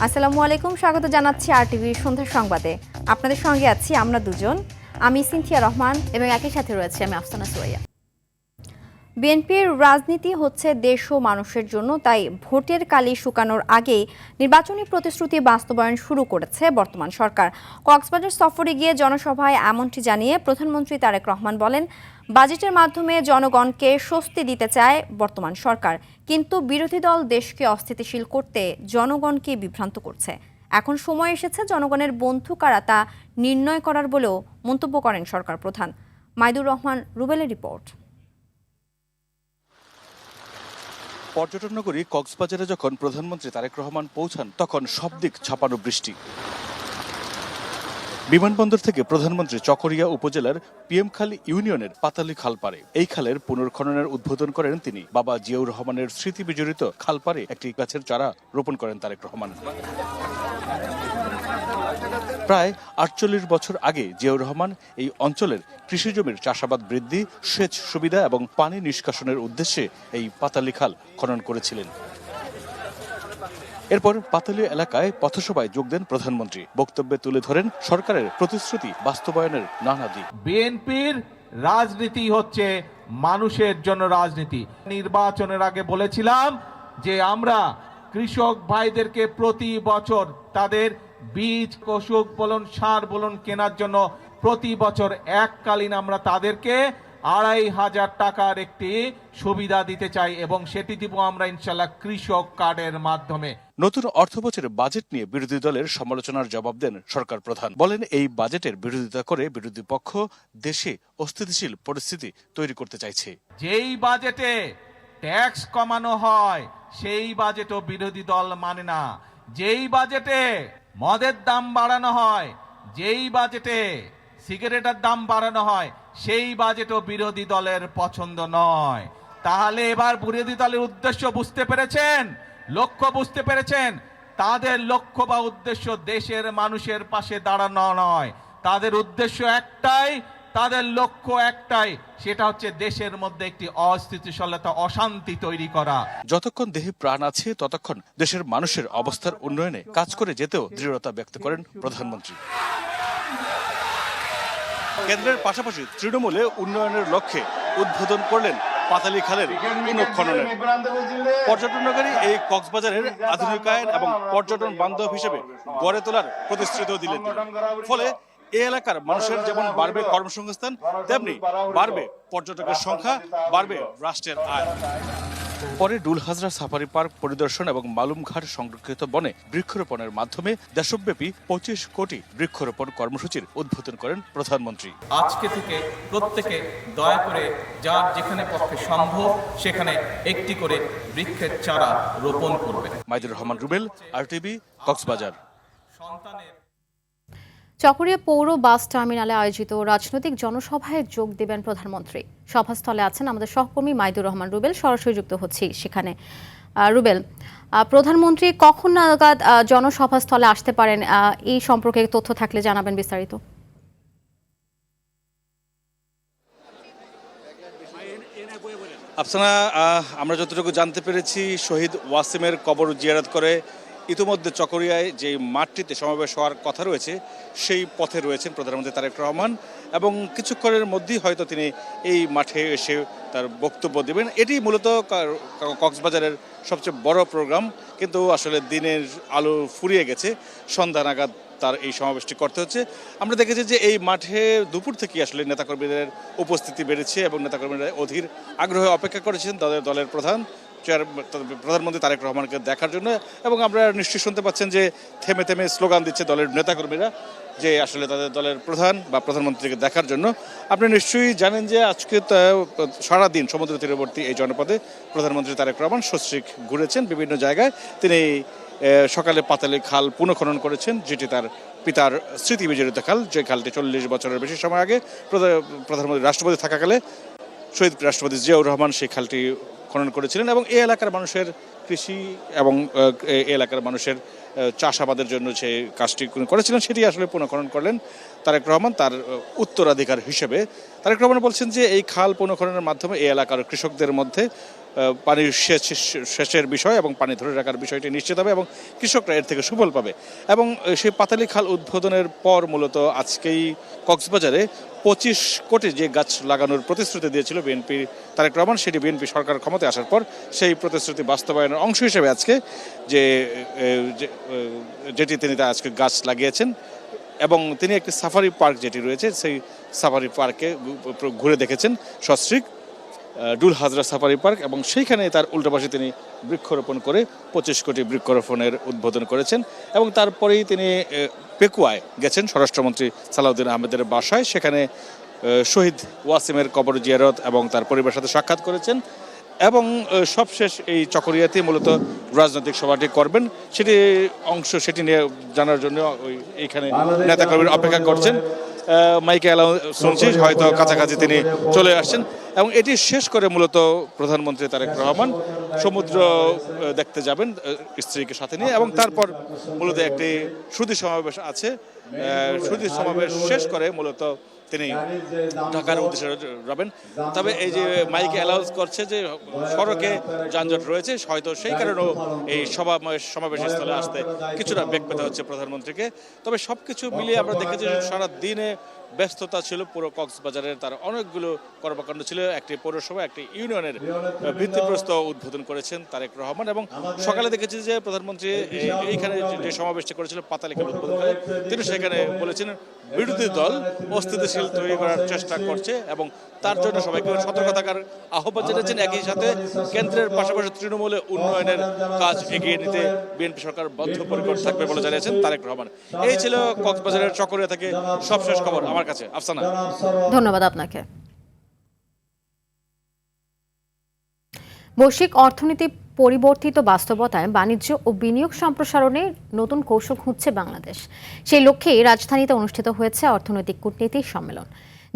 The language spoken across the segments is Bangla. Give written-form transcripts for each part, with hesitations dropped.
আসসালামু আলাইকুম, স্বাগত জানাচ্ছি RTV সন্ধ্যার সংবাদে। আপনাদের সঙ্গে আছি আমরা দুজন, আমি সিনথিয়া রহমান এবং একই সাথে রয়েছে আমি আফসানা সুরাইয়া। বিএনপির রাজনীতি হচ্ছে দেশ ও মানুষের জন্য, তাই ভোটের কালি শুকানোর আগেই নির্বাচনী প্রতিশ্রুতি বাস্তবায়ন শুরু করেছে বর্তমান সরকার। কক্সবাজার সফরে গিয়ে জনসভায় এমনটি জানিয়ে প্রধানমন্ত্রী তারেক রহমান বলেন, বাজেটের মাধ্যমে জনগণকে স্বস্তি দিতে চায় বর্তমান সরকার, কিন্তু বিরোধী দল দেশকে অস্থিতিশীল করতে জনগণকে বিভ্রান্ত করছে। এখন সময় এসেছে জনগণের বন্ধু কারা তা নির্ণয় করার বলেও মন্তব্য করেন সরকার প্রধান। মাইদুর রহমান রুবেলের রিপোর্ট। পর্যটন নগরী কক্সবাজারে যখন প্রধানমন্ত্রী তারেক রহমান পৌঁছান তখন সব দিক ছাপানো বৃষ্টি। বিমানবন্দর থেকে প্রধানমন্ত্রী চকরিয়া উপজেলার পিএমখালী ইউনিয়নের পাতালি খাল পারে। এই খালের পুনর্খননের উদ্বোধন করেন তিনি। বাবা জিয়াউর রহমানের স্মৃতি বিজড়িত খাল পারে একটি গাছের চারা রোপণ করেন তারেক রহমান। প্রায় ৪৮ বছর আগে জিয়াউর রহমান এই অঞ্চলের কৃষি জমির চাষাবাদ বৃদ্ধি, সেচ সুবিধা এবং পানি নিষ্কাশনের উদ্দেশ্যে এই পাতালি খাল খনন করেছিলেন। এরপর পাতালি এলাকায় পথসভায় যোগ দেন প্রধানমন্ত্রী। বক্তব্যে তুলে ধরেন সরকারের প্রতিশ্রুতি বাস্তবায়নের নানা দিক। বিএনপির রাজনীতি হচ্ছে মানুষের জন্য রাজনীতি। নির্বাচনের আগে বলেছিলাম যে আমরা কৃষক ভাইদেরকে প্রতি বছর তাদের বীজ, কষুক বলুন, সার বলুন কেনার জন্য প্রতি বছর এককালীন আমরা তাদেরকে ২৫০০ টাকার একটি সুবিধা দিতে চাই এবং সেটি দিব আমরা ইনশাল্লাহ কৃষক কার্ডের মাধ্যমে। নতুন অর্থবছরের বাজেট নিয়ে বিরোধী দলের সমালোচনার জবাব দেন সরকার প্রধান। বলেন, এই বাজেটের বিরোধিতা করে বিরোধী পক্ষ দেশে অস্থিতিশীল পরিস্থিতি তৈরি করতে চাইছে। যেই বাজেটে ট্যাক্স কমানো হয় সেই বাজেটও বিরোধী দল মানে না। যেই বাজেটে মদের দাম বাড়ানো হয়, যেই বাজেটে সিগারেটের দাম বাড়ানো হয় সেই বাজেটও বিরোধী দলের পছন্দ নয়। তাহলে এবার বিরোধী দলের উদ্দেশ্য বুঝতে পেরেছেন, লক্ষ্য বুঝতে পেরেছেন। তাদের লক্ষ্য বা উদ্দেশ্য দেশের মানুষের পাশে দাঁড়ানো নয়, তাদের উদ্দেশ্য একটাই, তাদের লক্ষ্য একটাই, সেটা হচ্ছে দেশের মধ্যে একটি অস্থিতিশীলতা, অশান্তি তৈরি করা। যতক্ষণ দেহে প্রাণ আছে ততক্ষণ দেশের মানুষের অবস্থার উন্নয়নে কাজ করে যেতেও দৃঢ়তা ব্যক্ত করেন প্রধানমন্ত্রী। কেন্দ্রের পাশাপাশি তৃণমূলে উন্নয়নের লক্ষ্যে উদ্বোধন করলেন পাতালি খালের পুনঃখননের। পর্যটন নগরী এই কক্সবাজারের আধুনিকায়ন এবং পর্যটন বান্ধব হিসেবে গড়ে তোলার প্রতিশ্রুতিও দিলেন। ফলে এই এলাকার মানুষের যেমন বাড়বে কর্মসংস্থান, তেমনি বাড়বে পর্যটকের সংখ্যা, বাড়বে রাষ্ট্রের আয়। পরে ডুলহাজরা সাফারি পার্ক পরিদর্শন এবং মালুমঘাট সংরক্ষিত বনে বৃক্ষরোপণের মাধ্যমে দেশব্যাপী ২৫ কোটি বৃক্ষরোপণ কর্মসূচির উদ্বোধন করেন প্রধানমন্ত্রী। আজকে থেকে প্রত্যেকে দয়া করে যার যেখানে পক্ষে সম্ভব সেখানে একটি করে বৃক্ষের চারা রোপণ করবে। মাইদুর রহমান রুবেল, RTV, কক্সবাজার। চকরিয়া পৌর বাস টার্মিনালে আয়োজিত রাজনৈতিক জনসভায় যোগ দেবেন প্রধানমন্ত্রী। সভাস্থলে আছেন আমাদের সহকর্মী মাইদুর রহমান রুবেল, সরাসরি যুক্ত হচ্ছি সেখানে। রুবেল, প্রধানমন্ত্রী কখন নাগাদ জনসভাস্থলে আসতে পারেন, এই সম্পর্কে তথ্য থাকলে জানাবেন বিস্তারিত। আফসানা, আমরা যতটুকু জানতে পেরেছি শহীদ ওয়াসিমের কবর জিয়ারত করে ইতিমধ্যে চকরিয়ায় যে মাঠটিতে সমাবেশ হওয়ার কথা রয়েছে সেই পথে রয়েছেন প্রধানমন্ত্রী তারেক রহমান এবং কিছুক্ষণের মধ্যেই হয়তো তিনি এই মাঠে এসে তার বক্তব্য দেবেন। এটি মূলত কক্সবাজারের সবচেয়ে বড় প্রোগ্রাম, কিন্তু আসলে দিনের আলো ফুরিয়ে গেছে, সন্ধ্যা নাগাদ তার এই সমাবেশটি করতে হচ্ছে। আমরা দেখেছি যে এই মাঠে দুপুর থেকে আসলে নেতাকর্মীদের উপস্থিতি বেড়েছে এবং নেতাকর্মীরা অধীর আগ্রহে অপেক্ষা করেছেন দলের প্রধানমন্ত্রী তারেক রহমানকে দেখার জন্য। এবং আমরা নিশ্চয়ই শুনতে পাচ্ছেন যে থেমে থেমে স্লোগান দিচ্ছে দলের নেতাকর্মীরা যে আসলে তাদের দলের প্রধান বা প্রধানমন্ত্রীকে দেখার জন্য। আপনি নিশ্চয়ই জানেন যে আজকে সারাদিন সমুদ্র তীরবর্তী এই জনপদে প্রধানমন্ত্রী তারেক রহমান সস্ত্রীক ঘুরেছেন বিভিন্ন জায়গায়। তিনি সকালে পাতালি খাল পুনঃখনন করেছেন, যেটি তার পিতার স্মৃতি বিজড়িত খাল, যে খালটি ৪০ বছরের বেশি সময় আগে প্রধানমন্ত্রী রাষ্ট্রপতি থাকাকালে শহীদ রাষ্ট্রপতি জিয়াউর রহমান সেই খালটি খনন করেছিলেন এবং এই এলাকার মানুষের কৃষি এবং এই এলাকার মানুষের চাষাবাদের জন্য যে কাজটি করেছিলেন সেটি আসলে পুনঃখনন করলেন তারেক রহমান তার উত্তরাধিকার হিসেবে। তারেক রহমান বলছেন যে এই খাল পুনঃখননের মাধ্যমে এই এলাকার কৃষকদের মধ্যে পানির সেচের বিষয় এবং পানি ধরে রাখার বিষয়টি নিশ্চিত হবে এবং কৃষকরা এর থেকে সুফল পাবে। এবং সেই পাতালি খাল উদ্বোধনের পর মূলত আজকেই কক্সবাজারে 25 কোটি যে গাছ লাগানোর প্রতিশ্রুতি দিয়েছিল বিএনপি তারেক রহমান, সেটি বিএনপি সরকার ক্ষমতায় আসার পর সেই প্রতিশ্রুতি বাস্তবায়নের অংশ হিসেবে আজকে যেটি তিনি তা আজকে গাছ লাগিয়েছেন। এবং তিনি একটি সাফারি পার্ক যেটি রয়েছে সেই সাফারি পার্কে ঘুরে দেখেছেন সস্ত্রীক ডুল হাজরা সাফারি পার্ক, এবং সেইখানে তার উল্টো পাশে তিনি বৃক্ষরোপণ করে 25 কোটি বৃক্ষরোপণের উদ্বোধন করেছেন। এবং তারপরেই তিনি পেকুয়ায় গেছেন স্বরাষ্ট্রমন্ত্রী সালাউদ্দিন আহমেদের বাসায়, সেখানে শহীদ ওয়াসিমের কবর জিয়ারত এবং তার পরিবারের সাথে সাক্ষাৎ করেছেন। এবং সবশেষ এই চকরিয়াতে মূলত রাজনৈতিক সভাটি করবেন, সেটি নিয়ে জানার জন্য এইখানে নেতাকর্মীরা অপেক্ষা করছেন। মাইকে অ্যালাউন্স শুনছি, হয়তো কাছাকাছি তিনি চলে আসছেন। এবং এটি শেষ করে মূলত প্রধানমন্ত্রী তারেক রহমান সমুদ্র দেখতে যাবেন স্ত্রীকে সাথে নিয়ে, এবং তারপর মূলত একটি সুধী সমাবেশ আছে। সুধী সমাবেশ শেষ করে মূলত তিনি ঢাকার উদ্দেশ্যে যাবেন। তবে এই যে মাইকে অ্যালাউন্স করছে যে সড়কে যানজট রয়েছে, হয়তো সেই কারণেও এই সমাবেশ স্থলে আসতে কিছুটা বেগ পেতে হচ্ছে প্রধানমন্ত্রীকে। তবে সবকিছু মিলিয়ে আমরা দেখেছি সারা দিনে ব্যস্ততা ছিল পুরো কক্সবাজারের, তার অনেকগুলো কর্মকাণ্ড ছিল। একটি পৌরসভা, একটি ইউনিয়নের ভিত্তিপ্রস্তর উদ্বোধন করেছেন তারেক রহমান। এবং সকালে দেখেছি যে প্রধানমন্ত্রী এইখানে যে সমাবেশটি করেছিল পাতালি খাল উদ্বোধন করে, তিনি সেখানে বলেছেন বিরোধী দল অস্থিতিশীল তৈরি করার চেষ্টা করছে এবং তার জন্য সবাইকে সতর্ক থাকার আহ্বান জানিয়েছেন। একই সাথে কেন্দ্রের পাশাপাশি তৃণমূলে উন্নয়নের কাজ এগিয়ে নিতে বিএনপি সরকার বদ্ধপরিকর থাকবে বলে জানিয়েছেন তারেক রহমান। এই ছিল কক্সবাজারের চকরিয়া থেকে সবশেষ খবর আমার কাছে। আফসানা, ধন্যবাদ আপনাকে। বৈশ্বিক অর্থনীতি পরিবর্তিত বাস্তবতায় বাণিজ্য ও বিনিয়োগ সম্প্রসারণে নতুন কৌশল খুঁজছে বাংলাদেশ। সেই লক্ষ্যেই রাজধানীতে অনুষ্ঠিত হয়েছে অর্থনৈতিক কূটনীতি সম্মেলন,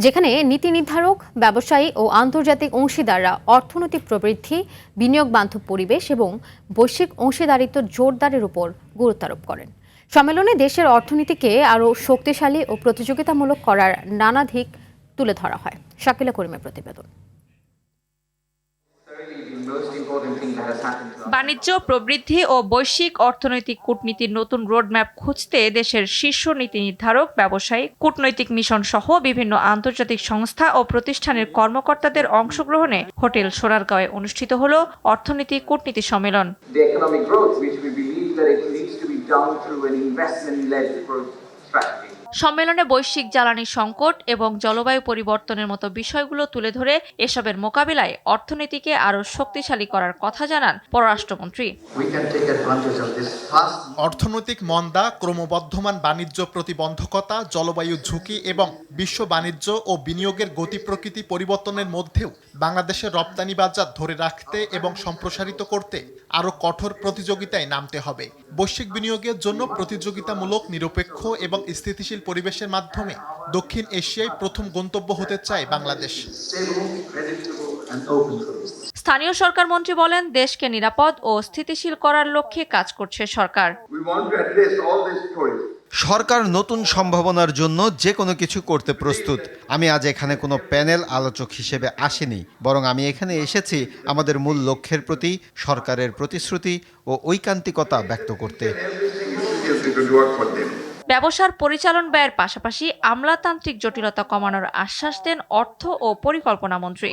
যেখানে নীতি নির্ধারক, ব্যবসায়ী ও আন্তর্জাতিক অংশীদাররা অর্থনৈতিক প্রবৃদ্ধি, বিনিয়োগ বান্ধব পরিবেশ এবং বৈশ্বিক অংশীদারিত্ব জোরদারের উপর গুরুত্ব আরোপ করেন। সম্মেলনে দেশের অর্থনীতিকে আরও শক্তিশালী ও প্রতিযোগিতামূলক করার নানা দিক তুলে ধরা হয়। শাকিলা করিমের প্রতিবেদন। বাণিজ্য, প্রবৃদ্ধি ও বৈশ্বিক অর্থনৈতিক কূটনীতির নতুন রোডম্যাপ খুঁজতে দেশের শীর্ষ নীতি নির্ধারক, ব্যবসায়ী, কূটনৈতিক মিশন সহ বিভিন্ন আন্তর্জাতিক সংস্থা ও প্রতিষ্ঠানের কর্মকর্তাদের অংশগ্রহণে হোটেল সোনারগাঁওয়ে অনুষ্ঠিত হল অর্থনৈতিক কূটনীতি সম্মেলন। সম্মেলনে বৈশ্বিক জ্বালানি সংকট এবং জলবায়ু পরিবর্তনের মতো বিষয়গুলো তুলে ধরে এসবের মোকাবিলায় অর্থনীতিকে আরও শক্তিশালী করার কথা জানান পররাষ্ট্রমন্ত্রী। অর্থনৈতিক মন্দা, ক্রমবর্ধমান বাণিজ্য প্রতিবন্ধকতা, জলবায়ু ঝুঁকি এবং বিশ্ব বাণিজ্য ও বিনিয়োগের গতি প্রকৃতি পরিবর্তনের মধ্যেও বাংলাদেশের রপ্তানি বাজার ধরে রাখতে এবং সম্প্রসারিত করতে আরও কঠোর প্রতিযোগিতায় নামতে হবে। বৈশ্বিক বিনিয়োগের জন্য প্রতিযোগিতামূলক, নিরপেক্ষ এবং স্থিতিশীল পরিবেশের মাধ্যমে দক্ষিণ এশিয়ায় প্রথম গন্তব্য হতে চায় বাংলাদেশ। স্থানীয় সরকার মন্ত্রী বলেন, দেশকে নিরাপদ ও স্থিতিশীল করার লক্ষ্যে কাজ করছে সরকার। সরকার নতুন সম্ভাবনার জন্য যে কোনো কিছু করতে প্রস্তুত। আমি আজ এখানে কোনো প্যানেল আলোচক হিসেবে আসিনি, বরং আমি এখানে এসেছি আমাদের মূল লক্ষ্যের প্রতি সরকারের প্রতিশ্রুতি ও ঐকান্তিকতা ব্যক্ত করতে। ব্যবসার পরিচালন ব্যয়ের পাশাপাশি আমলাতান্ত্রিক জটিলতা কমানোর আশ্বাস দেন অর্থ ও পরিকল্পনা মন্ত্রী।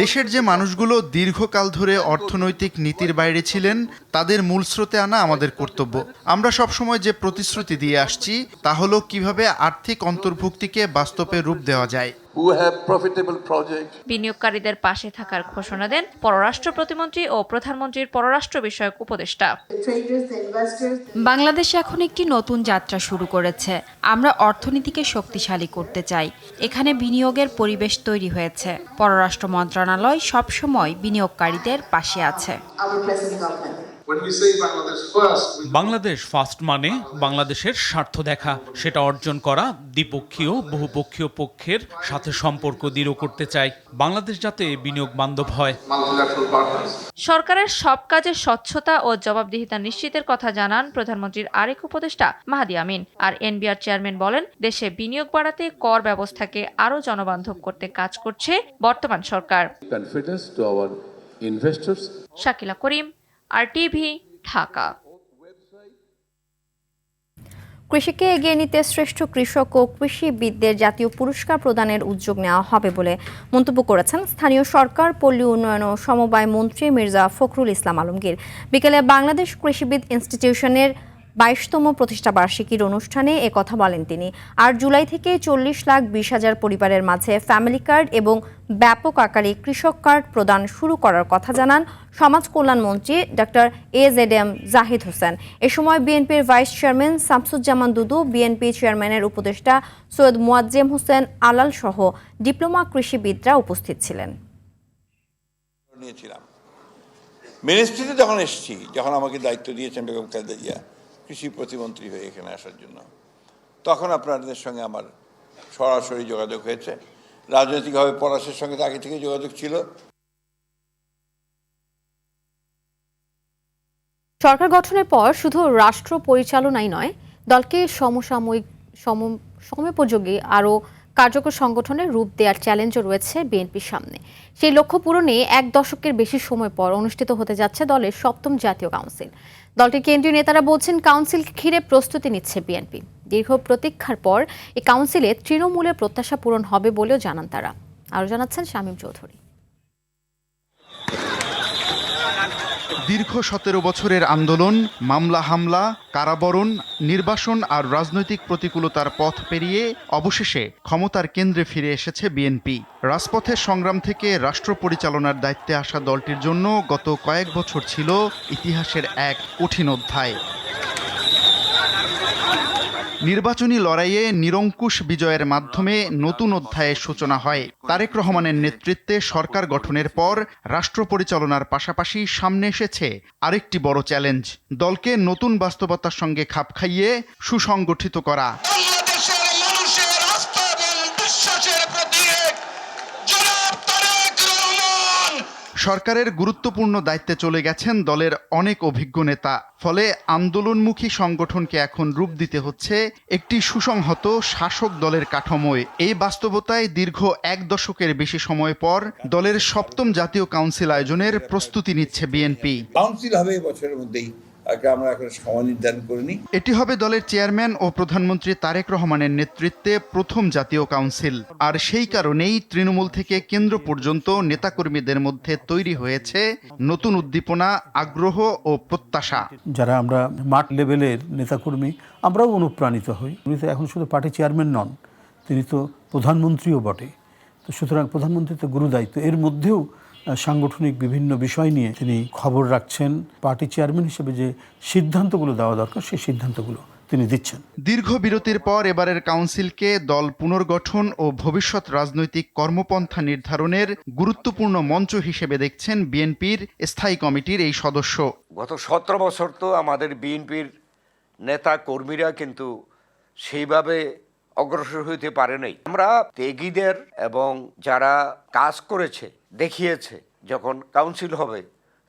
দেশের যে মানুষগুলো দীর্ঘকাল ধরে অর্থনৈতিক নীতির বাইরে ছিলেন, তাদের মূল স্রোতে আনা আমাদের কর্তব্য। আমরা সবসময় যে প্রতিশ্রুতি দিয়ে আসছি তা হলো কিভাবে আর্থিক অন্তর্ভুক্তিকে বাস্তবে রূপ দেওয়া যায়। বিনিয়োগকারীদের পাশে থাকার ঘোষণা দেন পররাষ্ট্র প্রতিমন্ত্রী ও প্রধানমন্ত্রীর পররাষ্ট্র বিষয়ক উপদেষ্টা। বাংলাদেশ এখন একটি নতুন যাত্রা শুরু করেছে। আমরা অর্থনীতিকে শক্তিশালী করতে চাই। এখানে বিনিয়োগের পরিবেশ তৈরি হয়েছে। পররাষ্ট্র মন্ত্রণালয় সবসময় বিনিয়োগকারীদের পাশে আছে। বাংলাদেশ ফার্স্ট মানে বাংলাদেশের স্বার্থ দেখা, সেটা অর্জন করা দ্বিপক্ষীয় বহুপক্ষীয় পক্ষের সাথে সম্পর্ক দৃঢ় করতে চাই, বাংলাদেশ যাতে বিনিয়োগ বান্ধব হয়। সরকারের সব কাজে স্বচ্ছতা ও জবাবদিহিতা নিশ্চিতের কথা জানান প্রধানমন্ত্রীর আরেক উপদেষ্টা মাহাদি আমিন। আর এনবিআর চেয়ারম্যান বলেন, দেশে বিনিয়োগ বাড়াতে কর ব্যবস্থাকে আরও জনবান্ধব করতে কাজ করছে বর্তমান সরকার। শাকিলা করিম, RTV, ঢাকা। কৃষিকে এগিয়ে নিতে শ্রেষ্ঠ কৃষক ও কৃষিবিদদের জাতীয় পুরস্কার প্রদানের উদ্যোগ নেওয়া হবে বলে মন্তব্য করেছেন স্থানীয় সরকার, পল্লী উন্নয়ন ও সমবায় মন্ত্রী মির্জা ফখরুল ইসলাম আলমগীর। বিকেলে বাংলাদেশ কৃষিবিদ ইনস্টিটিউশনের 22তম প্রতিষ্ঠাবার্ষিকীর অনুষ্ঠানে একথা বলেন তিনি। আর জুলাই থেকে 40,20,000 পরিবারের মাঝে ফ্যামিলি কার্ড এবং ব্যাপক আকারে কৃষক কার্ড প্রদান শুরু করার কথা জানান সমাজ কল্যাণ মন্ত্রী ডক্টর AZM জাহিদ হোসেন। এ সময় বিএনপির ভাইস চেয়ারম্যান শামসুজ্জামান দুদু, বিএনপি চেয়ারম্যানের উপদেষ্টা সৈয়দ মোয়াজ্জেম হোসেন আলাল সহ ডিপ্লোমা কৃষিবিদরা উপস্থিত ছিলেন। মিনিস্ট্রিতে যখন এসেছি, যখন আমাকে দায়িত্ব দিয়েছেন বেগম খালেদা জিয়া কৃষি প্রতিমন্ত্রী হয়ে এখানে আসার জন্য, তখন আপনাদের সঙ্গে আমার সরাসরি যোগাযোগ হয়েছে। রাজনৈতিকভাবে পলাশের সঙ্গে তো আগে থেকে যোগাযোগ ছিল। সরকার গঠনের পর শুধু রাষ্ট্র পরিচালনাই নয়, দলকে সময়োপযোগী আরও কার্যকর সংগঠনের রূপ দেওয়ার চ্যালেঞ্জও রয়েছে বিএনপির সামনে। সেই লক্ষ্য পূরণে 1 দশকের বেশি সময় পর অনুষ্ঠিত হতে যাচ্ছে দলের 7ম জাতীয় কাউন্সিল। দলটির কেন্দ্রীয় নেতারা বলছেন, কাউন্সিলকে ঘিরে প্রস্তুতি নিচ্ছে বিএনপি। দীর্ঘ প্রতীক্ষার পর এই কাউন্সিলে তৃণমূলের প্রত্যাশা পূরণ হবে বলেও জানান তারা। আরও জানাচ্ছেন শামীম চৌধুরী। দীর্ঘ 17 বছরের আন্দোলন, মামলা হামলা, কারাবরণ, নির্বাসন আর রাজনৈতিক প্রতিকূলতার পথ পেরিয়ে অবশেষে ক্ষমতার কেন্দ্রে ফিরে এসেছে বিএনপি। রাজপথের সংগ্রাম থেকে রাষ্ট্র পরিচালনার দায়িত্বে আসা দলটির জন্য গত কয়েক বছর ছিল ইতিহাসের এক কঠিন অধ্যায়। নির্বাচনী লড়াইয়ে নিরঙ্কুশ বিজয়ের মাধ্যমে নতুন অধ্যায়ের সূচনা হয়। তারেক রহমানের নেতৃত্বে সরকার গঠনের পর রাষ্ট্র পরিচালনার পাশাপাশি সামনে এসেছে আরেকটি বড় চ্যালেঞ্জ, দলকে নতুন বাস্তবতার সঙ্গে খাপ খাইয়ে সুসংগঠিত করা। সরকারের গুরুত্বপূর্ণ দায়িত্বে চলে গেছেন দলের অনেক অভিজ্ঞ নেতা। ফলে আন্দোলনমুখী সংগঠনকে এখন রূপ দিতে হচ্ছে একটি সুসংহত শাসক দলের কাঠামোয়। এই বাস্তবতায় দীর্ঘ 1 দশকের বেশি সময় পর দলের 7ম জাতীয় কাউন্সিল আয়োজনের প্রস্তুতি নিচ্ছে বিএনপি। কাউন্সিল হবে বছরের মধ্যেই, আমরা এখন সময় নির্ধারণ করিনি। এটি হবে দলের চেয়ারম্যান ও প্রধানমন্ত্রী তারেক রহমানের নেতৃত্বে প্রথম জাতীয় কাউন্সিল। আর সেই কারণেই তৃণমূল থেকে কেন্দ্র পর্যন্ত নেতাকর্মীদের মধ্যে তৈরি হয়েছে নতুন উদ্দীপনা, আগ্রহ ও প্রত্যাশা। যারা আমরা মাঠ লেভেলের নেতাকর্মী, আমরাও অনুপ্রাণিত হই। উনি তো এখন শুধু পার্টি চেয়ারম্যান নন, তিনি তো প্রধানমন্ত্রীও বটে। তো সুতরাং প্রধানমন্ত্রী তো গুরুদায়িত্ব, এর মধ্যেও সাংগঠনিক বিভিন্ন বিষয় নিয়ে তিনি খবর রাখছেন। পার্টি চেয়ারম্যান হিসেবে যে সিদ্ধান্তগুলো দেওয়া দরকার, সেই সিদ্ধান্তগুলো তিনি দিচ্ছেন। দীর্ঘ বিরতির পর এবারের কাউন্সিলকে দল পুনর্গঠন ও ভবিষ্যৎ রাজনৈতিক কর্মপন্থা নির্ধারণের গুরুত্বপূর্ণ মঞ্চ হিসেবে দেখছেন বিএনপির স্থায়ী কমিটির এই সদস্য। গত 17 বছর তো আমাদের বিএনপির নেতা কর্মীরা কিন্তু সেইভাবে অগ্রসর হইতে পারে নাই। আমরা ত্যাগীদের এবং যারা কাজ করেছে, দেখিয়েছে, যখন কাউন্সিল হবে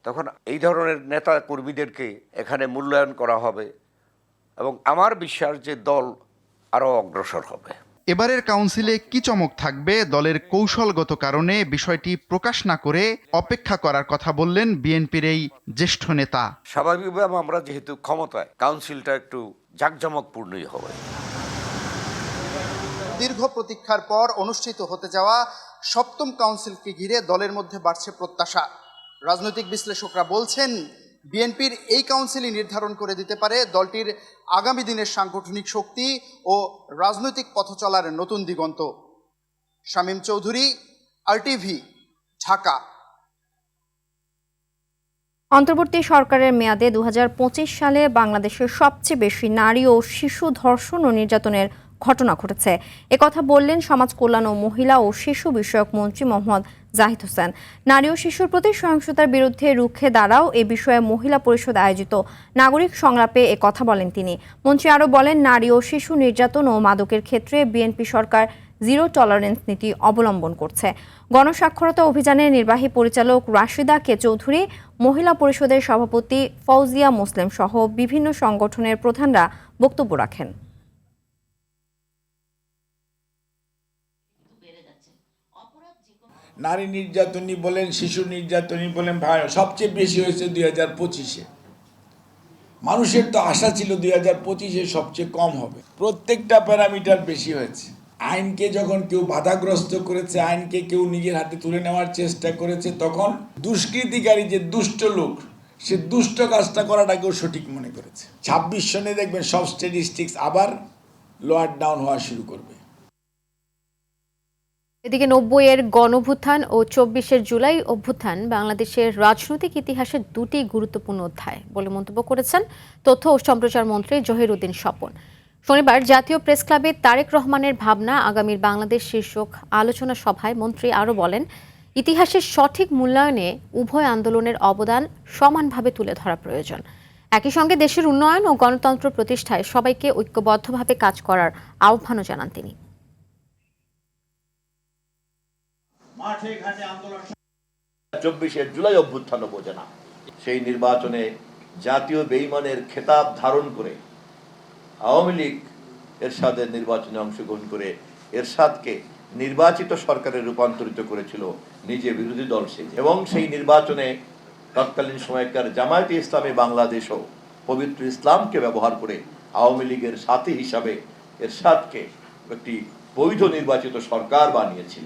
তখন এই ধরনের নেতা কর্মীদেরকে এখানে মূল্যায়ন করা হবে এবং আমার বিশ্বাস যে দল আরও অগ্রসর হবে। এবারের কাউন্সিলে কি চমক থাকবে দলের কৌশলগত কারণে বিষয়টি প্রকাশ না করে অপেক্ষা করার কথা বললেন বিএনপির এই জ্যেষ্ঠ নেতা। স্বাভাবিকভাবে আমরা যেহেতু ক্ষমতায়, কাউন্সিলটা একটু জাঁকজমকপূর্ণই হবে। দীর্ঘ প্রতীক্ষার পর অনুষ্ঠিত হতে যাওয়া 7ম কাউন্সিলকে ঘিরে দলের মধ্যে বাড়ছে প্রত্যাশা। রাজনৈতিক বিশ্লেষকরা বলছেন, বিএনপির এই কাউন্সিলই নির্ধারণ করে দিতে পারে দলটির আগামী দিনের সাংগঠনিক শক্তি ও রাজনৈতিক পথ চলার নতুন দিগন্ত। শামীম চৌধুরী, RTV, ঢাকা। অন্তর্বর্তী সরকারের মেয়াদে 2025 সালে বাংলাদেশের সবচেয়ে বেশি নারী ও শিশু ধর্ষণ ও নির্যাতনের ঘটনা ঘটেছে। একথা বললেন সমাজ কল্যাণ ও মহিলা ও শিশু বিষয়ক মন্ত্রী মোহাম্মদ জাহিদ হোসেন। নারী ও শিশুর প্রতি সহিংসতার বিরুদ্ধে রুখে দাঁড়াও এ বিষয়ে মহিলা পরিষদ আয়োজিত নাগরিক সংলাপে কথা বলেন তিনি। মন্ত্রী আরও বলেন, নারী ও শিশু নির্যাতন ও মাদকের ক্ষেত্রে বিএনপি সরকার জিরো টলারেন্স নীতি অবলম্বন করছে। গণস্বাক্ষরতা অভিযানের নির্বাহী পরিচালক রাশিদা কে চৌধুরী, মহিলা পরিষদের সভাপতি ফৌজিয়া মুসলিম সহ বিভিন্ন সংগঠনের প্রধানরা বক্তব্য রাখেন। নারী নির্যাতনী বলেন, শিশু নির্যাতনী বলেন, সবচেয়ে বেশি হয়েছে 2025-এ। মানুষের তো আশা ছিল 2025-এ সবচেয়ে কম হবে। প্রত্যেকটা প্যারামিটার বেশি হয়েছে। আইনকে যখন কেউ বাধাগ্রস্ত করেছে, আইনকে কেউ নিজের হাতে তুলে নেওয়ার চেষ্টা করেছে, তখন দুষ্কৃতিকারী যে দুষ্ট লোক, সে দুষ্ট কাজটা করাটাকেও সঠিক মনে করেছে। 26 সনে দেখবেন সব স্ট্যাটিস্টিক্স আবার লোয়ার ডাউন হওয়া শুরু করবে। এদিকে 90-এর গণঅভ্যুত্থান ও 24-এর জুলাই অভ্যুত্থান বাংলাদেশের রাজনৈতিক ইতিহাসের দুটি গুরুত্বপূর্ণ অধ্যায় বলে মন্তব্য করেছেন তথ্য ও সম্প্রচার মন্ত্রী জহিরুদ্দিন স্বপন। শনিবার জাতীয় প্রেস ক্লাবে তারেক রহমানের ভাবনা আগামীর বাংলাদেশ শীর্ষক আলোচনা সভায় মন্ত্রী আরও বলেন, ইতিহাসের সঠিক মূল্যায়নে উভয় আন্দোলনের অবদান সমানভাবে তুলে ধরা প্রয়োজন। একই সঙ্গে দেশের উন্নয়ন ও গণতন্ত্র প্রতিষ্ঠায় সবাইকে ঐক্যবদ্ধভাবে কাজ করার আহ্বানও জানান তিনি। 24-এর জুলাই অভ্যুত্থান বোঝে না। সেই নির্বাচনে জাতীয় বেঈমানের খেতাব ধারণ করে আওয়ামী লীগ এরশাদের নির্বাচনে অংশগ্রহণ করে এরশাদকে নির্বাচিত সরকারে রূপান্তরিত করেছিল নিজে বিরোধী দল সেজে, এবং সেই নির্বাচনে তৎকালীন সময়কার জামায়াতে ইসলামী বাংলাদেশও পবিত্র ইসলামকে ব্যবহার করে আওয়ামী লীগের সাথী হিসাবে এরশাদকে একটি বৈধ নির্বাচিত সরকার বানিয়েছিল।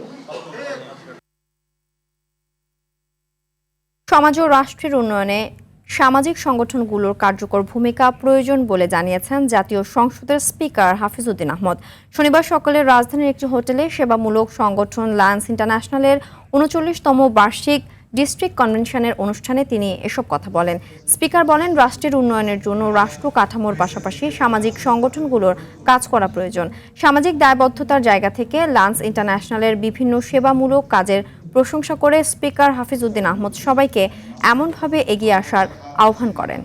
সমাজ ও রাষ্ট্রের উন্নয়নে সামাজিক সংগঠনগুলোর কার্যকর ভূমিকা প্রয়োজন বলে জানিয়েছেন জাতীয় সংসদের স্পিকার হাফিজউদ্দিন আহমদ। শনিবার সকালে রাজধানীর একটি হোটেলে সেবামূলক সংগঠন লায়ন্স ইন্টারন্যাশনালের 39তম বার্ষিক ডিস্ট্রিক্ট কনভেনশনের অনুষ্ঠানে তিনি এসব কথা বলেন। স্পিকার বলেন, রাষ্ট্রের উন্নয়নের জন্য রাষ্ট্র কাঠামোর পাশাপাশি সামাজিক সংগঠনগুলোর কাজ করা প্রয়োজন। সামাজিক দায়বদ্ধতার জায়গা থেকে লায়ন্স ইন্টারন্যাশনালের বিভিন্ন সেবামূলক কাজের প্রশংসা করে স্পিকার হাফিজউদ্দিন আহমদ সবাইকে এমনভাবে এগিয়ে আসার আহ্বান করেন।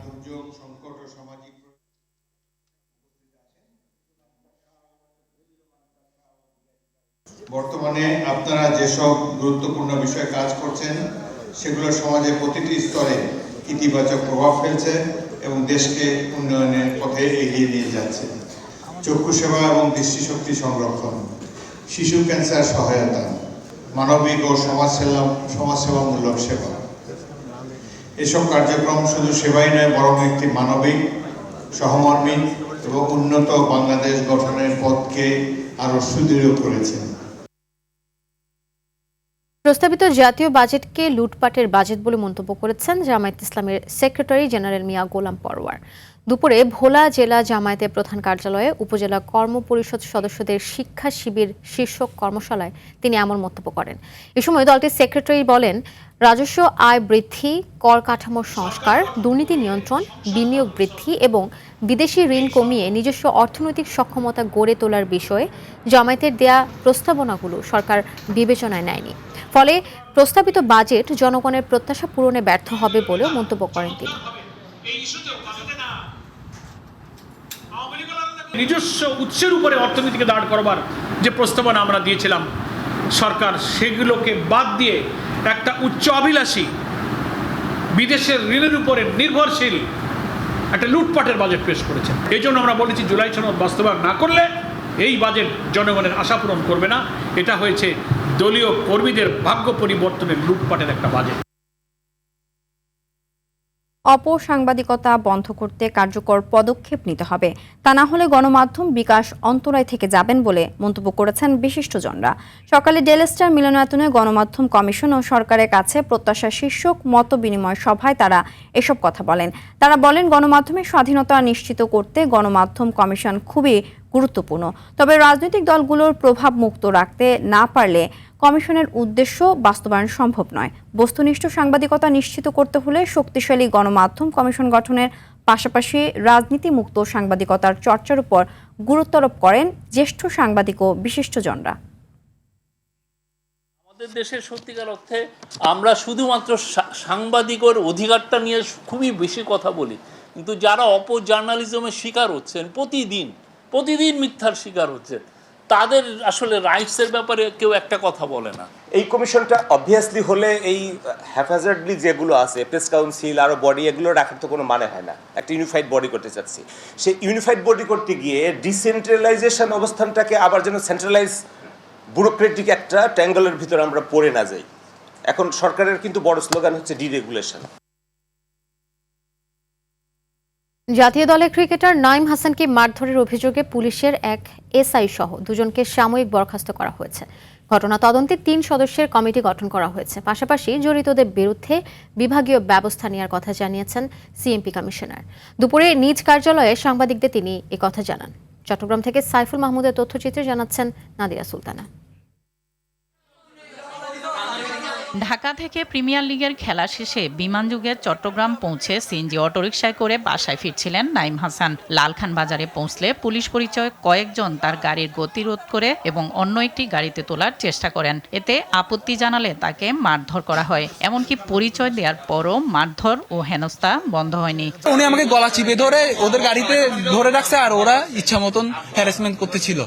বর্তমানে আপনারা যেসব গুরুত্বপূর্ণ বিষয়ে কাজ করছেন সেগুলো সমাজের প্রতিটি স্তরে ইতিবাচক প্রভাব ফেলছে এবং দেশকে উন্নয়নের পথে এগিয়ে নিয়ে যাচ্ছে। চক্ষু সেবা এবং দৃষ্টিশক্তি সংরক্ষণ, শিশু ক্যান্সার সহায়তা, মানবিক ও সমাজসেবামূলক সেবা, এসব কার্যক্রম শুধু সেবাই নয়, বরং একটি মানবিক, সহমর্মী এবং উন্নত বাংলাদেশ গঠনের পথকে আরো সুদৃঢ় করেছে। প্রস্তাবিত জাতীয় বাজেটকে লুটপাটের বাজেট বলে মন্তব্য করেছেন জামায়াত ইসলামের সেক্রেটারি জেনারেল মিয়া গোলাম পরওয়ার। দুপুরে ভোলা জেলা জামায়াতের প্রধান কার্যালয়ে উপজেলা কর্ম পরিষদ সদস্যদের শিক্ষা শিবির শীর্ষক কর্মশালায় তিনি এমন মন্তব্য করেন। এ সময় দলটির সেক্রেটারি বলেন, রাজস্ব আয় বৃদ্ধি, কর কাঠামোর সংস্কার, দুর্নীতি নিয়ন্ত্রণ, বিনিয়োগ বৃদ্ধি এবং বিদেশি ঋণ কমিয়ে নিজস্ব অর্থনৈতিক সক্ষমতা গড়ে তোলার বিষয়ে জামায়াতের দেয়া প্রস্তাবনাগুলো সরকার বিবেচনায় নেয়নি। ফলে প্রস্তাবিত বাজেট জনগণের প্রত্যাশা পূরণে ব্যর্থ হবে বলেও মন্তব্য করেন তিনি। নিজস্ব উৎসের উপরে অর্থনীতিকে দাঁড় করবার যে প্রস্তাবনা আমরা দিয়েছিলাম, সরকার সেগুলোকে বাদ দিয়ে একটা উচ্চ অভিলাষী, বিদেশের ঋণের উপরে নির্ভরশীল একটা লুটপাটের বাজেট পেশ করেছেন। এই জন্য আমরা বলেছি, জুলাই সনদ বাস্তবায়ন না করলে এই বাজেট জনগণের আশা পূরণ করবে না। এটা হয়েছে দলীয় কর্মীদের ভাগ্য পরিবর্তনের লুটপাটের একটা বাজেট। অপসাংবাদিকতা বন্ধ করতে কার্যকর পদক্ষেপ নিতে হবে, তা না হলে গণমাধ্যম বিকাশ অন্তরায় থেকে যাবেন বলে মন্তব্য করেছেন বিশিষ্টজনরা। সকালে ডেলস্টার মিলনায়তনে গণমাধ্যম কমিশন ও সরকারের কাছে প্রত্যাশা শীর্ষক মত বিনিময় সভায় তারা এসব কথা বলেন। তারা বলেন, গণমাধ্যমের স্বাধীনতা নিশ্চিত করতে গণমাধ্যম কমিশন খুবই গুরুত্বপূর্ণ। তবে রাজনৈতিক দলগুলোর প্রভাব মুক্ত রাখতে না পারলে কমিশনের উদ্দেশ্য বাস্তবায়ন সম্ভব নয়। বস্তুনিষ্ঠ সাংবাদিকতা নিশ্চিত করতে হলে শক্তিশালী গণমাধ্যম কমিশন গঠনের পাশাপাশি রাজনীতি মুক্ত সাংবাদিকতার চর্চার উপর গুরুত্ব আরোপ করেন জ্যেষ্ঠ সাংবাদিক ও বিশিষ্টজনরা। আমাদের দেশের সত্যিকার অর্থে আমরা শুধুমাত্র সাংবাদিকের অধিকারটা নিয়ে খুবই বেশি কথা বলি, কিন্তু যারা জার্নালিজমের শিকার হচ্ছেন, প্রতিদিন মিথ্যার শিকার হচ্ছেন, তাদের আসলে রাইটসের ব্যাপারে কেউ একটা কথা বলে না। এই কমিশনটা অবভিয়াসলি হলে এই হ্যাফাজার্ডলি যেগুলো আছে প্রেস কাউন্সিল আরও বডি, এগুলো রাখার তো কোনো মানে হয় না। একটা ইউনিফাইড বডি করতে চাচ্ছি, সেই ইউনিফাইড বডি করতে গিয়ে ডিসেন্ট্রালাইজেশন অবস্থানটাকে আবার যেন সেন্ট্রালাইজ ব্যুরোক্রেটিক একটা ট্যাঙ্গলের ভিতরে আমরা পড়ে না যাই। এখন সরকারের কিন্তু বড় স্লোগান হচ্ছে ডিরেগুলেশন। জাতীয় দলের ক্রিকেটার নাঈম হাসানকে মারধরের অভিযোগে পুলিশের এক এসআই সহ দুজনকে সাময়িক বরখাস্ত করা হয়েছে। ঘটনা তদন্তে 3 সদস্যের কমিটি গঠন করা হয়েছে। পাশাপাশি জড়িতদের বিরুদ্ধে বিভাগীয় ব্যবস্থা নেওয়ার কথা জানিয়েছেন সিএমপি কমিশনার। দুপুরে নিজ কার্যালয়ে সাংবাদিকদের তিনি একথা জানান। চট্টগ্রাম থেকে সাইফুল মাহমুদের তথ্যচিত্রে জানাচ্ছেন নাদিরা সুলতানা। ঢাকা থেকে প্রিমিয়ার লিগের খেলা শেষে বিমানযোগে চট্টগ্রাম পৌঁছে সিএনজি অটোরিকশায় করে বাসায় ফিরছিলেন নাঈম হাসান। লালখান বাজারে পৌঁছলে পুলিশ পরিচয় কয়েকজন তার গাড়ির গতিরোধ করে এবং অন্য একটি গাড়িতে তোলার চেষ্টা করেন। এতে আপত্তি জানালে তাকে মারধর করা হয়। এমনকি পরিচয় দেওয়ার পরও মারধর ও হেনস্থা বন্ধ হয়নি। উনি আমাকে গলা চিপে ধরে ওদের গাড়িতে ধরে রাখছে, আর ওরা ইচ্ছা মতন হ্যারাসমেন্ট করতেছিল।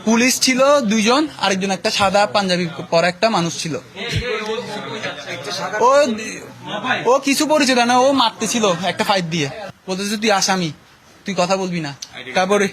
পুলিশ ছিল 2 জন, আরেকজন একটা সাদা পাঞ্জাবি পরা একটা মানুষ ছিল। ও কিছু পরিচয় না, ও মারতেছিল একটা ফাইট দিয়ে, বলতেছে তুই আসামি, তুই কথা বলবি না। তারপরে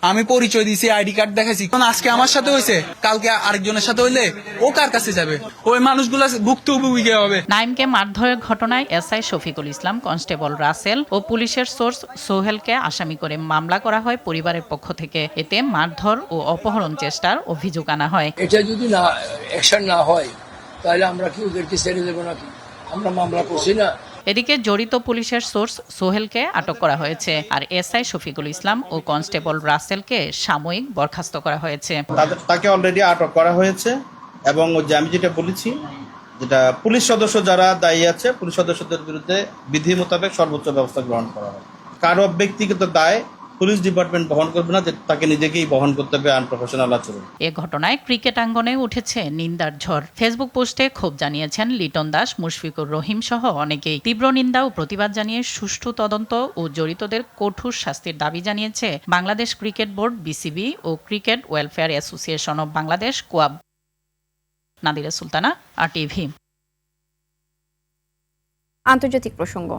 আমি পরিচয় দিয়েছি, আইডি কার্ড দেখাইছি। আজকে আমার সাথে হয়েছে, কালকে আরেকজনের সাথে হইলে ও কার কাছে যাবে? ওই মানুষগুলা ভুক্তভোগী হবে। নাঈমকে মারধরের ঘটনায় এসআই শফিকুল ইসলাম, কনস্টেবল রাসেল ও পুলিশের সোর্স সোহেলকে আসামি করে মামলা করা হয় পরিবারের পক্ষ থেকে। এতে মারধর ও অপহরণ চেষ্টার অভিযোগ আনা হয়। এটা যদি না অ্যাকশন না হয় তাহলে আমরা কি ওদেরকে ছেড়ে দেবো নাকি? আমরা মামলা করছি না। এদিকে জড়িত পুলিশের সোর্স সোহেলকে আটক করা হয়েছে, আর এসআই শফিকুল ইসলাম ও কনস্টেবল রাসেলকে সাময়িক বরখাস্ত করা হয়েছে। তাকে অলরেডি আটক করা হয়েছে এবং আমি যেটা বলেছি, যেটা পুলিশ সদস্য যারা দায়ী আছে, পুলিশ সদস্যদের বিরুদ্ধে বিধি মোতাবেক সর্বোচ্চ ব্যবস্থা গ্রহণ করা হবে। কারো ব্যক্তিগত দায় পুলিশ ডিপার্টমেন্ট বহন করবে না, যে তাকে নিজেকেই বহন করতে হবে আনপ্রফেশনাল আচরণ। এ ঘটনায় ক্রিকেট আঙ্গনে উঠেছে নিন্দার ঝড়। ফেসবুক পোস্টে ক্ষোভ জানিয়েছেন লিটন দাস, মুশফিকুর রহিম সহ অনেকেই। তীব্র নিন্দা ও প্রতিবাদ জানিয়ে সুষ্ঠু তদন্ত ও জড়িতদের কঠোর শাস্তির দাবি জানিয়েছে বাংলাদেশ ক্রিকেট বোর্ড, বিসিবি ও cricket welfare association of Bangladesh, কোয়াব। নাদিরা সুলতানা, RTV। আন্তর্জাতিক প্রসঙ্গ।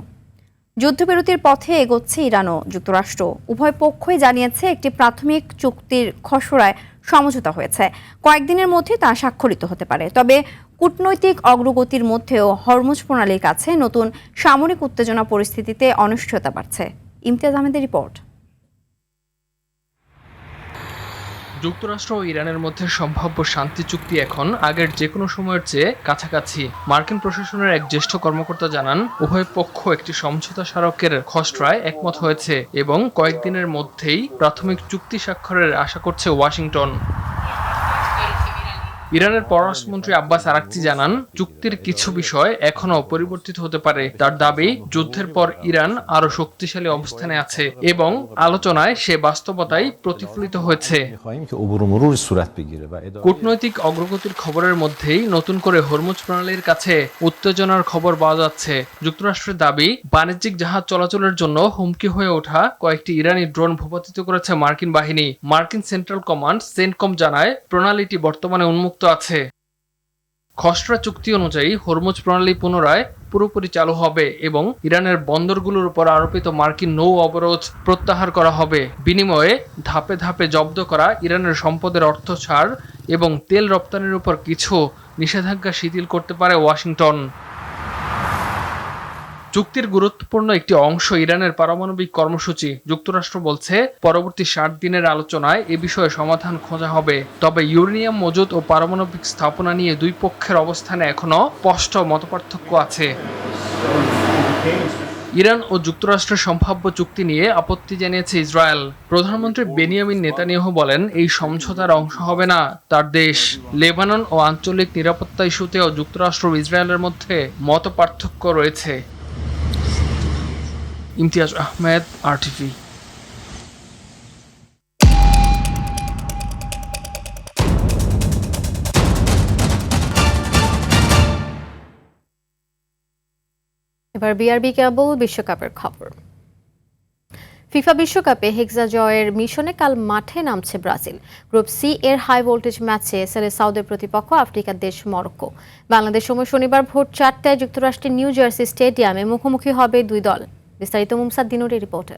যুদ্ধবিরতির পথে এগোচ্ছে ইরান ও যুক্তরাষ্ট্র। উভয় পক্ষই জানিয়েছে একটি প্রাথমিক চুক্তির খসড়ায় সমঝোতা হয়েছে। কয়েকদিনের মধ্যে তা স্বাক্ষরিত হতে পারে। তবে কূটনৈতিক অগ্রগতির মধ্যেও হরমুজ প্রণালীর কাছে নতুন সামরিক উত্তেজনা পরিস্থিতিতে অনিশ্চয়তা বাড়ছে। ইমতিয়াজ আহমেদের রিপোর্ট। যুক্তরাষ্ট্র ও ইরানের মধ্যে সম্ভাব্য শান্তি চুক্তি এখন আগের যে কোনো সময়ের চেয়ে কাছাকাছি। মার্কিন প্রশাসনের এক জ্যেষ্ঠ কর্মকর্তা জানান, উভয় পক্ষ একটি সমঝোতা স্মারকের খসড়ায় একমত হয়েছে এবং কয়েকদিনের মধ্যেই প্রাথমিক চুক্তি স্বাক্ষরের আশা করছে ওয়াশিংটন। ইরানের পররাষ্ট্রমন্ত্রী আব্বাস আরাকচি জানান, চুক্তির কিছু বিষয় এখনও পরিবর্তিত হতে পারে। তার দাবি, যুদ্ধের পর ইরান আরো শক্তিশালী অবস্থানে আছে এবং আলোচনায় সে বাস্তবতাই প্রতিফলিত হয়েছে। কূটনৈতিক অগ্রগতির খবরের মধ্যেই নতুন করে হরমুজ প্রণালীর কাছে উত্তেজনার খবর পাওয়া যাচ্ছে। যুক্তরাষ্ট্রের দাবি, বাণিজ্যিক জাহাজ চলাচলের জন্য হুমকি হয়ে ওঠা কয়েকটি ইরানি ড্রোন ভূপাতিত করেছে মার্কিন বাহিনী। মার্কিন সেন্ট্রাল কমান্ড সেন্টকম জানায়, প্রণালীটি বর্তমানে উন্মুক্ত আছে। খসড়া চুক্তি অনুযায়ী হরমুজ প্রণালী পুনরায় পুরোপুরি চালু হবে এবং ইরানের বন্দরগুলোর উপর আরোপিত মার্কিন নৌ অবরোধ প্রত্যাহার করা হবে। বিনিময়ে ধাপে ধাপে জব্দ করা ইরানের সম্পদের অর্থ ছাড় এবং তেল রপ্তানির উপর কিছু নিষেধাজ্ঞা শিথিল করতে পারে ওয়াশিংটন। চুক্তির গুরুত্বপূর্ণ একটি অংশ ইরানের পারমাণবিক কর্মসূচি। যুক্তরাষ্ট্র বলছে, পরবর্তী 60 দিনের আলোচনায় এ বিষয়ে সমাধান খোঁজা হবে। তবে ইউরেনিয়াম মজুত ও পারমাণবিক স্থাপনা নিয়ে দুই পক্ষের অবস্থানে এখনো স্পষ্ট মতপার্থক্য আছে। ইরান ও যুক্তরাষ্ট্রের সম্ভাব্য চুক্তি নিয়ে আপত্তি জানিয়েছে ইসরায়েল। প্রধানমন্ত্রী বেনিয়ামিন নেতানিয়াহু বলেন, এই সমঝোতার অংশ হবে না তার দেশ। লেবানন ও আঞ্চলিক নিরাপত্তা ইস্যুতেও যুক্তরাষ্ট্র ও ইসরায়েলের মধ্যে মতপার্থক্য রয়েছে। ইমতিয়াজ আহমেদ, RTV। এবার বিআরবি কেবল বিশ্বকাপের খবর। ফিফা বিশ্বকাপে হেক্সা জয়ের মিশনে কাল মাঠে নামছে ব্রাজিল। গ্রুপ সি এর হাই ভোল্টেজ ম্যাচে সেলেসাওদের প্রতিপক্ষ আফ্রিকার দেশ মরক্কো। বাংলাদেশ সময় শনিবার ভোর 4টায় যুক্তরাষ্ট্রের নিউ জার্সি স্টেডিয়ামে মুখোমুখি হবে দুই দল। বিস্তারিত মুমসাদ দিনুরের রিপোর্টে।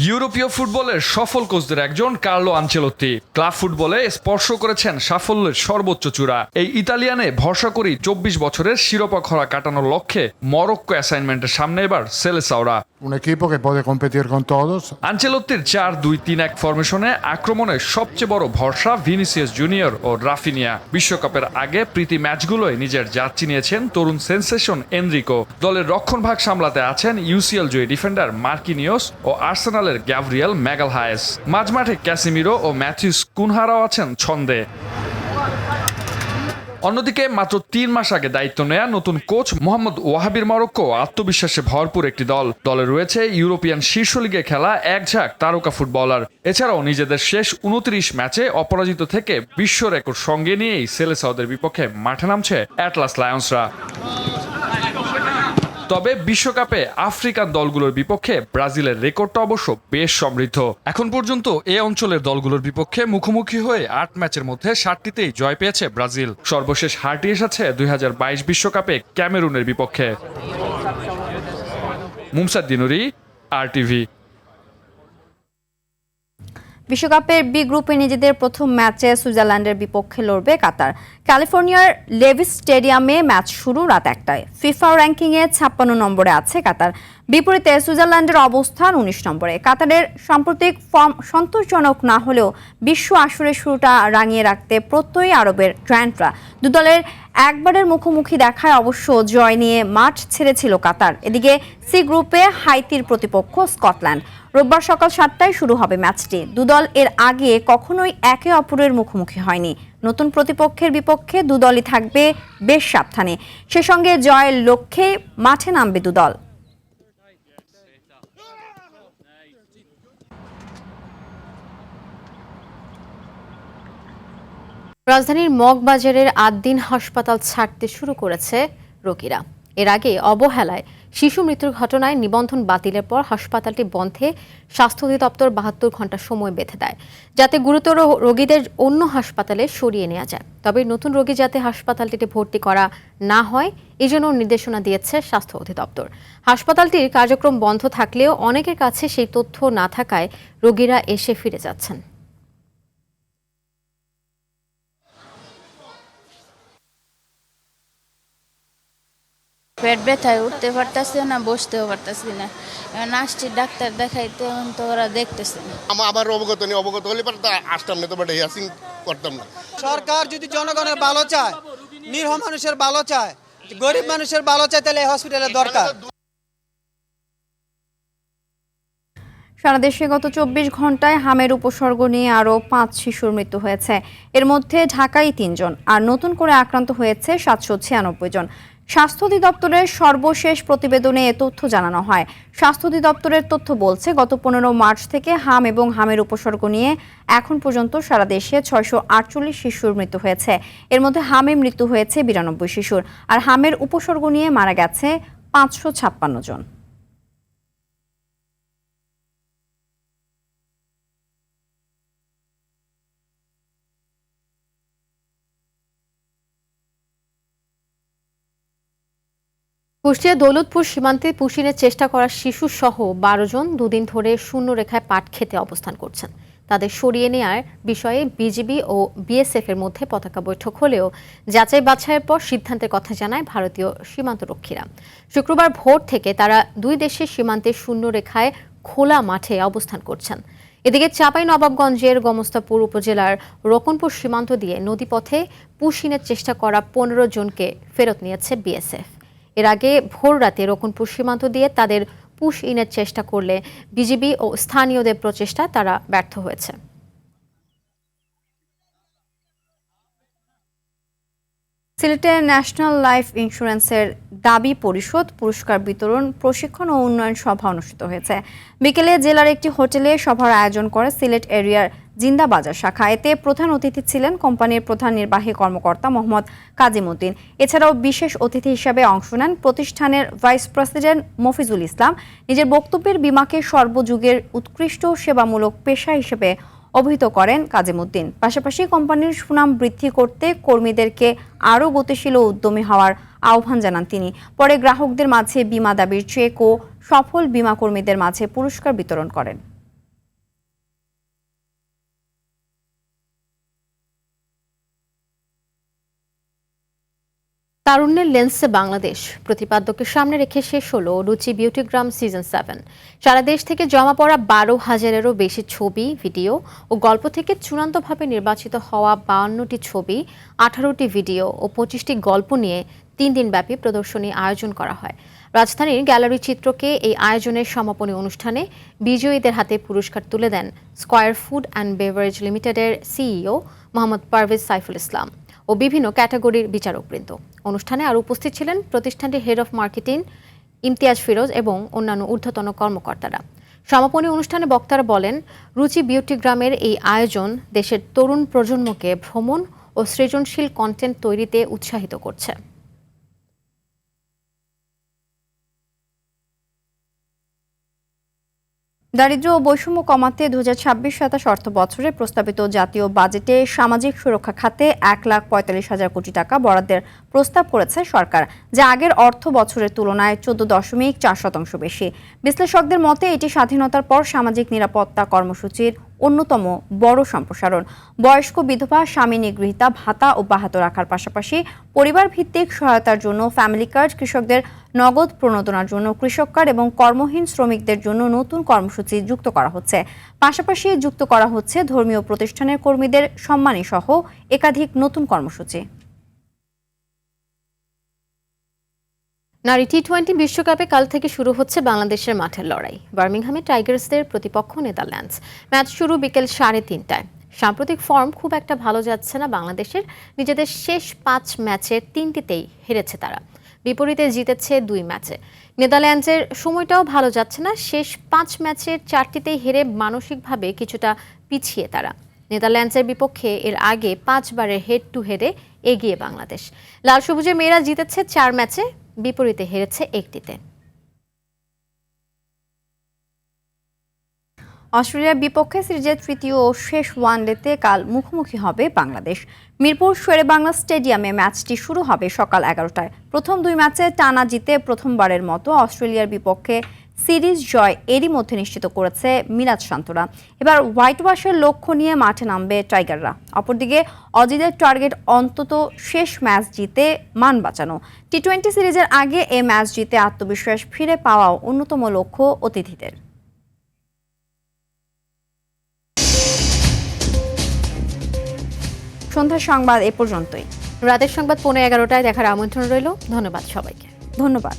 ইউরোপীয় ফুটবলের সফল কোচদের একজন কার্লো আনচেলত্তি। ক্লাব ফুটবলে স্পর্শ করেছেন সাফল্যের সর্বোচ্চ চূড়া। এই ইতালিয়ানে ভরসা করি 24 বছরের শিরোপা খরা কাটানোর লক্ষ্যে মরক্কো অ্যাসাইনমেন্টের সামনে এবার সেলেসাওরা। আনচেলত্তির 4-2-3-1 ফরমেশনে আক্রমণে সবচেয়ে বড় ভরসা ভিনিসিয়াস জুনিয়র ও রাফিনিয়া। বিশ্বকাপের আগে প্রীতি ম্যাচগুলোয় নিজের জাত চিনিয়েছেন তরুণ সেন্সেশন এনরিকো। দলের রক্ষণভাগ সামলাতে আছেন ইউসিএল জয়ী ডিফেন্ডার মার্কিনিওস ও আর্সেনাল গ্যাব্রিয়েল ম্যাগালহায়েস। মাঝমাঠে ক্যাসিমিরো ও ম্যাথিউস কুনহারাও আছেন ছন্দে। অন্যদিকে মাত্র 3 মাস আগে দায়িত্ব নেয়া নতুন কোচ মোহাম্মদ ওয়াহাবির মরক্কো আত্মবিশ্বাসে ভরপুর একটি দল। দলে রয়েছে ইউরোপিয়ান শীর্ষ লিগে খেলা এক ঝাঁক তারকা ফুটবলার। এছাড়াও নিজেদের শেষ 29 ম্যাচে অপরাজিত থেকে বিশ্ব রেকর্ড সঙ্গে নিয়েই সেলেসাওদের বিপক্ষে মাঠে নামছে অ্যাটলাস লায়ন্সরা। তবে বিশ্বকাপে আফ্রিকান দলগুলোর বিপক্ষে ব্রাজিলের রেকর্ডটা অবশ্য বেশ সমৃদ্ধ। এখন পর্যন্ত এ অঞ্চলের দলগুলোর বিপক্ষে মুখোমুখি হয়ে 8 ম্যাচের মধ্যে 7টিতেই জয় পেয়েছে ব্রাজিল। সর্বশেষ হারটি এসেছে 2022 বিশ্বকাপে ক্যামেরুনের বিপক্ষে। মুমসাদ দিনুরি, RTV। বিশ্বকাপের বি গ্রুপে নিজেদের প্রথম ম্যাচে সুইজারল্যান্ডের বিপক্ষে লড়বে কাতার। ক্যালিফোর্নিয়ার লেভিস স্টেডিয়ামে ম্যাচ শুরু রাত 1টায়। ফিফা র্যাঙ্কিংয়ে 56 নম্বরে আছে কাতার। বিপরীতে সুইজারল্যান্ডের অবস্থান 19 নম্বরে। কাতারের সাম্প্রতিক ফর্ম সন্তোষজনক না হলেও বিশ্ব আসরের শুরুটা রাঙিয়ে রাখতে প্রত্যয়ী আরবের জায়ান্টরা। দু দলের একবারের মুখোমুখি দেখায় অবশ্য জয় নিয়ে মাঠ ছেড়েছিল কাতার। এদিকে সি গ্রুপে হাইতির প্রতিপক্ষ স্কটল্যান্ড। রোববার সকাল 7টায় শুরু হবে ম্যাচটি। দুদল এর আগে কখনোই একে অপরের মুখোমুখি হয়নি। নতুন প্রতিপক্ষের বিপক্ষে দুদলই থাকবে বেশ সাবধানে। সে সঙ্গে জয়ের লক্ষ্যে মাঠে নামবে দুদল। রাজধানীর মগবাজারের 8 দিন হাসপাতাল ছাড়তে শুরু করেছে রোগীরা। এর আগে অবহেলায় শিশু মৃত্যুর ঘটনায় নিবন্ধন বাতিলের পর হাসপাতালটি বন্ধে স্বাস্থ্য অধিদপ্তর 72 ঘন্টা সময় বেঁধে দেয়, যাতে গুরুতর রোগীদের অন্য হাসপাতালে সরিয়ে নেওয়া যায়। তবে নতুন রোগী যাতে হাসপাতালটিতে ভর্তি করা না হয় এজন্য নির্দেশনা দিয়েছে স্বাস্থ্য অধিদপ্তর। হাসপাতালটির কার্যক্রম বন্ধ থাকলেও অনেকের কাছে সেই তথ্য না থাকায় রোগীরা এসে ফিরে যাচ্ছেন। পেট ব্যথায় উঠতে পারতেছে না, বসতেও পারতেছি না। আসছি ডাক্তার দেখাইতে, তো ওরা দেখতেছে না। আমার অবগত নেই, অবগত হলে আসতাম না, তো হেয়ারিং করতাম না। সরকার যদি জনগণের ভালো চায়, নিরীহ মানুষের ভালো চায়, গরিব মানুষের ভালো চায়, তাহলে হসপিটালের দরকার। সারা দেশে গত 24 ঘন্টায় হামের উপসর্গ নিয়ে আরও 5 শিশুর মৃত্যু হয়েছে। এর মধ্যে ঢাকায় 3 জন, আর নতুন করে আক্রান্ত হয়েছে 796 জন। স্বাস্থ্য অধিদপ্তরের সর্বশেষ প্রতিবেদনে এ তথ্য জানানো হয়। স্বাস্থ্য অধিদপ্তরের তথ্য বলছে, গত 15 মার্চ থেকে হাম এবং হামের উপসর্গ নিয়ে এখন পর্যন্ত সারা দেশে 648 শিশুর মৃত্যু হয়েছে। এর মধ্যে হামে মৃত্যু হয়েছে 92 শিশুর, আর হামের উপসর্গ নিয়ে মারা গেছে 556 জন। কুষ্টিয়া দৌলতপুর সীমান্তে পুশিনের চেষ্টা করা শিশু সহ 12 জন দুদিন ধরে শূন্য রেখায় পাট খেতে অবস্থান করছেন। তাদের সরিয়ে নেয়ার বিষয়ে বিজিবি ও বিএসএফ এর মধ্যে পতাকা বৈঠক হলেও যাচাই বাছাইয়ের পর সিদ্ধান্তের কথা জানায় ভারতীয় সীমান্তরক্ষীরা। শুক্রবার ভোর থেকে তারা দুই দেশের সীমান্তে শূন্য রেখায় খোলা মাঠে অবস্থান করছেন। এদিকে চাঁপাইনবাবগঞ্জের গমস্তাপুর উপজেলার রকনপুর সীমান্ত দিয়ে নদীপথে পুশিনের চেষ্টা করা 15 জনকে ফেরত নিয়েছে বিএসএফ। এর আগে ভোর রাতে রকনপুর সীমান্ত দিয়ে তাদের পুশ ইনের চেষ্টা করলে বিজিবি ও স্থানীয়দের প্রচেষ্টায় তারা ব্যর্থ হয়েছে। সিলেটে ন্যাশনাল লাইফ ইন্স্যুরেন্সের দাবি পরিশোধ, পুরস্কার বিতরণ, প্রশিক্ষণ ও উন্নয়ন সভা অনুষ্ঠিত হয়েছে। বিকেলে জেলার একটি হোটেলে সভার আয়োজন করে সিলেট এরিয়ার জিন্দাবাজার শাখা। এতে প্রধান অতিথি ছিলেন কোম্পানির প্রধান নির্বাহী কর্মকর্তা মোহাম্মদ কাজিমউদ্দিন। এছাড়াও বিশেষ অতিথি হিসেবে অংশ নেন প্রতিষ্ঠানের ভাইস প্রেসিডেন্ট মফিজুল ইসলাম। নিজের বক্তব্যের বীমাকে সর্বযুগের উৎকৃষ্ট সেবামূলক পেশা হিসেবে অভিহিত করেন কাজিমউদ্দিন। পাশাপাশি কোম্পানির সুনাম বৃদ্ধি করতে কর্মীদেরকে আরও গতিশীল ও উদ্যমী হওয়ার আহ্বান জানান তিনি। পরে গ্রাহকদের মাঝে বীমা দাবির চেক ও সফল বীমা কর্মীদের মাঝে পুরস্কার বিতরণ করেন। তারুণ্যের লেন্সে বাংলাদেশ প্রতিপাদ্যকে সামনে রেখে শেষ হলো রুচি বিউটিগ্রাম সিজন 7। সারা দেশ থেকে জমা পড়া 12,000-এরও বেশি ছবি, ভিডিও ও গল্প থেকে চূড়ান্তভাবে নির্বাচিত হওয়া 52টি ছবি, 18টি ভিডিও ও 25টি গল্প নিয়ে 3 দিনব্যাপী প্রদর্শনী আয়োজন করা হয়। রাজধানীর গ্যালারি চিত্রকে এই আয়োজনের সমাপনী অনুষ্ঠানে বিজয়ীদের হাতে পুরস্কার তুলে দেন স্কয়ার ফুড অ্যান্ড বেভারেজ লিমিটেডের সিইও মোহাম্মদ পারভেজ সাইফুল ইসলাম ও বিভিন্ন ক্যাটাগরির বিচারকবৃন্দ। অনুষ্ঠানে আরও উপস্থিত ছিলেন প্রতিষ্ঠানটির head of marketing Imtiaz Firoz এবং অন্যান্য ঊর্ধ্বতন কর্মকর্তারা। সমাপনী অনুষ্ঠানে বক্তারা বলেন, রুচি বিউটিগ্রামের এই আয়োজন দেশের তরুণ প্রজন্মকে ভ্রমণ ও সৃজনশীল কন্টেন্ট তৈরিতে উৎসাহিত করছে। দারিদ্র্য ও বৈষম্য কমাতে 2026-27 অর্থ বছরে প্রস্তাবিত জাতীয় বাজেটে সামাজিক সুরক্ষা খাতে 1,45,000 কোটি টাকা বরাদ্দের প্রস্তাব করেছে সরকার, যা আগের অর্থ বছরের তুলনায় 14.4% বেশি। বিশ্লেষকদের মতে এটি স্বাধীনতার পর সামাজিক নিরাপত্তা কর্মসূচির অন্যতম বড় সম্প্রসারণ। বয়স্ক বিধবা, স্বামী নিগৃহীতা ভাতা অব্যাহত রাখার পাশাপাশি পরিবার ভিত্তিক সহায়তার জন্য ফ্যামিলি কার্ড, কৃষকদের নগদ প্রণোদনার জন্য কৃষক কার্ড এবং কর্মহীন শ্রমিকদের জন্য নতুন কর্মসূচি যুক্ত করা হচ্ছে। পাশাপাশি যুক্ত করা হচ্ছে ধর্মীয় প্রতিষ্ঠানের কর্মীদের সম্মানী সহ একাধিক নতুন কর্মসূচি। নারী টি-20 বিশ্বকাপে কাল থেকে শুরু হচ্ছে বাংলাদেশের মাঠের লড়াই। বার্মিংহামে টাইগার্সদের প্রতিপক্ষ নেদারল্যান্ডস। ম্যাচ শুরু বিকেল 3:30টায়। সাম্প্রতিক ফর্ম খুব একটা ভালো যাচ্ছে না বাংলাদেশের। নিজেদের শেষ 5 ম্যাচের 3টিতেই হেরেছে তারা, বিপরীতে জিতেছে 2 ম্যাচে। নেদারল্যান্ডসের সময়টাও ভালো যাচ্ছে না, শেষ 5 ম্যাচের 4টিতেই হেরে মানসিকভাবে কিছুটা পিছিয়ে তারা। নেদারল্যান্ডসের বিপক্ষে এর আগে 5 বারের হেড টু হেডে এগিয়ে বাংলাদেশ। লাল সবুজের মেয়েরা জিতেছে 4 ম্যাচে, বিপরীতে হেরেছে 1টিতে। অস্ট্রেলিয়ার বিপক্ষে সিরিজের তৃতীয় ও শেষ ওয়ানডেতে কাল মুখোমুখি হবে বাংলাদেশ। মিরপুর শেরেবাংলা স্টেডিয়ামে ম্যাচটি শুরু হবে সকাল 11টায়। প্রথম 2 ম্যাচে টানা জিতে প্রথমবারের মতো অস্ট্রেলিয়ার বিপক্ষে সিরিজ জয় এরই মধ্যে নিশ্চিত করেছে মিরাজ শান্তরা। এবার হোয়াইট ওয়াশের লক্ষ্য নিয়ে মাঠে নামবে টাইগাররা। অপরদিকে অজিদের টার্গেট অন্তত শেষ ম্যাচ জিতে মান বাঁচানো। টি-20 সিরিজের আগে এ ম্যাচ জিতে আত্মবিশ্বাস ফিরে পাওয়াও অন্যতম লক্ষ্য অতিথিদের। সন্ধ্যার সংবাদ এ পর্যন্তই। রাতের সংবাদ 11:15টায় দেখার আমন্ত্রণ রইল। ধন্যবাদ সবাইকে। ধন্যবাদ।